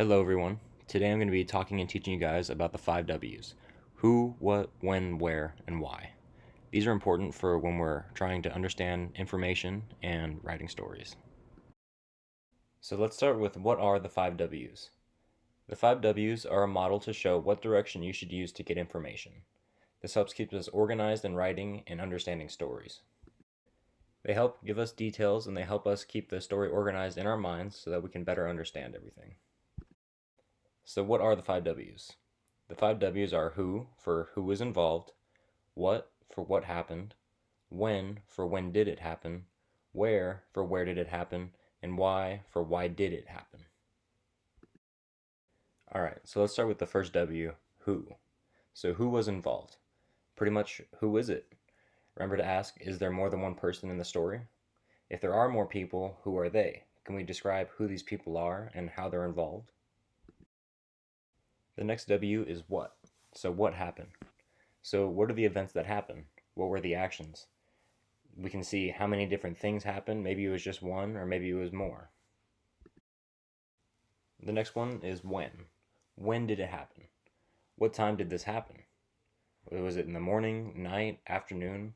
Hello everyone. Today I'm going to be talking and teaching you guys about the 5 W's. Who, what, when, where, and why. These are important for when we're trying to understand information and writing stories. So let's start with what are the 5 W's. The 5 W's are a model to show what direction you should use to get information. This helps keep us organized in writing and understanding stories. They help give us details and they help us keep the story organized in our minds so that we can better understand everything. So what are the 5 W's? The 5 W's are who for who was involved, what for what happened, when for when did it happen, where for where did it happen, and why for why did it happen. Alright, so let's start with the first W, who. So who was involved? Pretty much, who is it? Remember to ask, is there more than one person in the story? If there are more people, who are they? Can we describe who these people are and how they're involved? The next W is what. So what happened? So what are the events that happened? What were the actions? We can see how many different things happened. Maybe it was just one, or maybe it was more. The next one is when. When did it happen? What time did this happen? Was it in the morning, night, afternoon?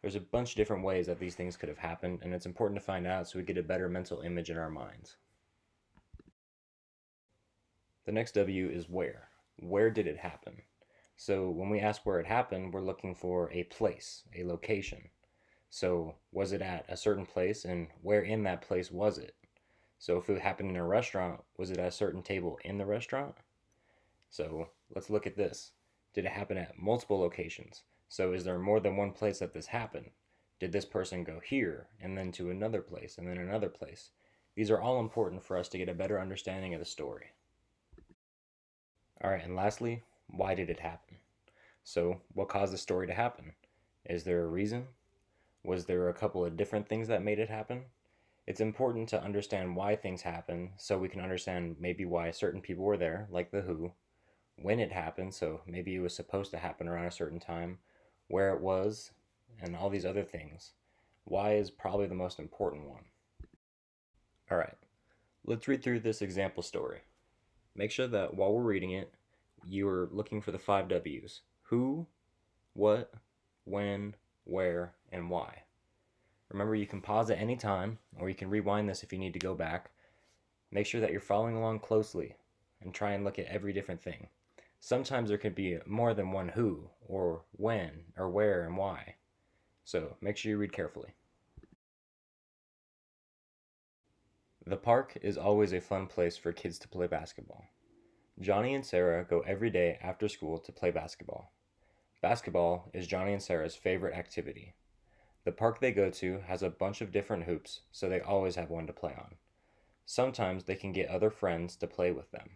There's a bunch of different ways that these things could have happened, and it's important to find out so we get a better mental image in our minds. The next W is where. Where did it happen? So when we ask where it happened, we're looking for a place, a location. So was it at a certain place, and where in that place was it? So if it happened in a restaurant, was it at a certain table in the restaurant? So let's look at this. Did it happen at multiple locations? So is there more than one place that this happened? Did this person go here, and then to another place, and then another place? These are all important for us to get a better understanding of the story. Alright, and lastly, why did it happen? So what caused the story to happen? Is there a reason? Was there a couple of different things that made it happen? It's important to understand why things happen so we can understand maybe why certain people were there, like the who, when it happened, so maybe it was supposed to happen around a certain time, where it was, and all these other things. Why is probably the most important one. Alright, let's read through this example story. Make sure that while we're reading it, you're looking for the 5 W's. Who, what, when, where, and why. Remember, you can pause at any time, or you can rewind this if you need to go back. Make sure that you're following along closely and try and look at every different thing. Sometimes there could be more than one who, or when, or where, and why. So make sure you read carefully. The park is always a fun place for kids to play basketball. Johnny and Sarah go every day after school to play basketball. Basketball is Johnny and Sarah's favorite activity. The park they go to has a bunch of different hoops, so they always have one to play on. Sometimes they can get other friends to play with them.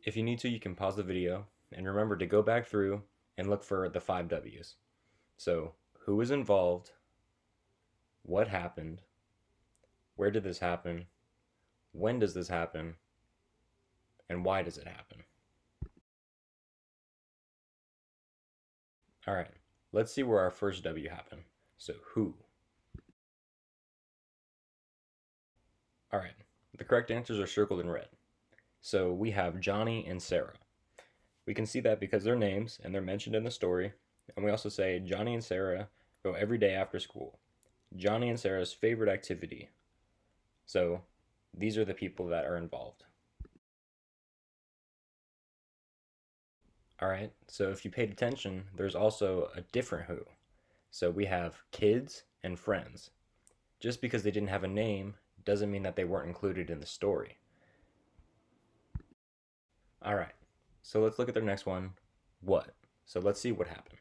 If you need to, you can pause the video, and remember to go back through and look for the 5 W's. So, who is involved? What happened? Where did this happen? When does this happen? And why does it happen? Alright, let's see where our first W happened. So, who? Alright, the correct answers are circled in red. So we have Johnny and Sarah. We can see that because they're names and they're mentioned in the story. And we also say Johnny and Sarah go every day after school. Johnny and Sarah's favorite activity. So these are the people that are involved. Alright, so if you paid attention, there's also a different who. So we have kids and friends. Just because they didn't have a name doesn't mean that they weren't included in the story. Alright, so let's look at their next one, what? So let's see what happened.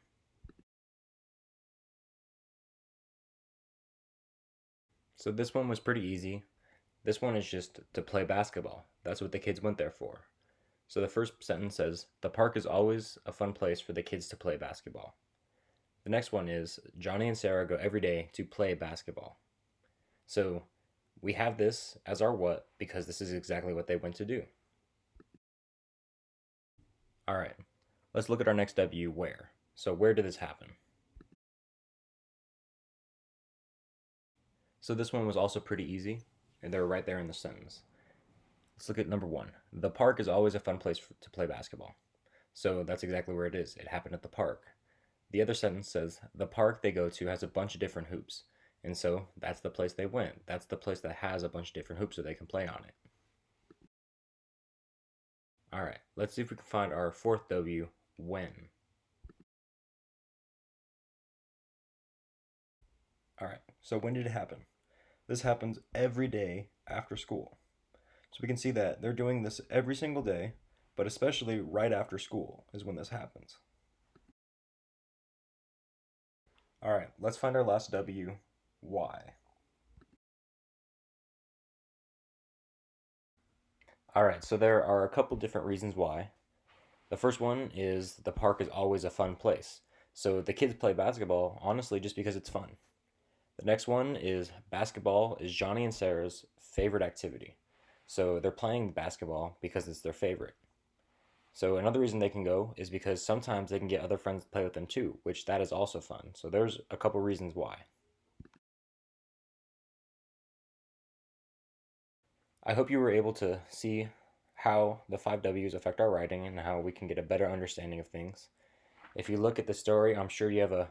So this one was pretty easy. This one is just to play basketball. That's what the kids went there for. So the first sentence says, the park is always a fun place for the kids to play basketball. The next one is, Johnny and Sarah go every day to play basketball. So we have this as our what because this is exactly what they went to do. Alright, let's look at our next W, where. So where did this happen? So this one was also pretty easy. and they're right there in the sentence. Let's look at number one. The park is always a fun place to play basketball. So that's exactly where it is. It happened at the park. The other sentence says the park they go to has a bunch of different hoops. And so that's the place they went. That's the place that has a bunch of different hoops so they can play on it. All right, let's see if we can find our fourth W, when. All right, so when did it happen? This happens every day after school. So we can see that they're doing this every single day, but especially right after school is when this happens. All right, let's find our last W, why. All right, so there are a couple different reasons why. The first one is the park is always a fun place. So the kids play basketball, honestly, just because it's fun. The next one is basketball is Johnny and Sarah's favorite activity. So they're playing basketball because it's their favorite. So another reason they can go is because sometimes they can get other friends to play with them too, which that is also fun. So there's a couple reasons why. I hope you were able to see how the 5 Ws affect our writing and how we can get a better understanding of things. If you look at the story, I'm sure you have a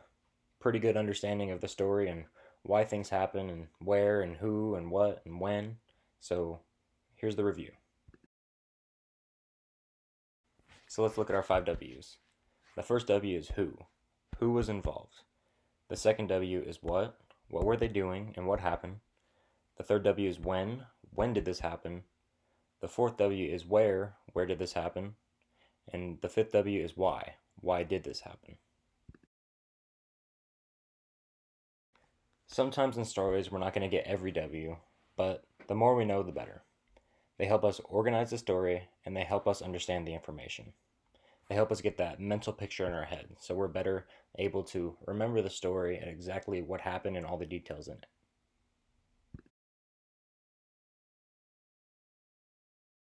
pretty good understanding of the story and why things happen and where and who and what and when. So here's the review. So let's look at our 5 Ws. The first W is who. Who was involved? The second W is what. What were they doing and what happened? The third W is when. When did this happen? The fourth W is where. Where did this happen? And the fifth W is why. Why did this happen? Sometimes in stories we're not going to get every W, but the more we know, the better. They help us organize the story and they help us understand the information. They help us get that mental picture in our head so we're better able to remember the story and exactly what happened and all the details in it.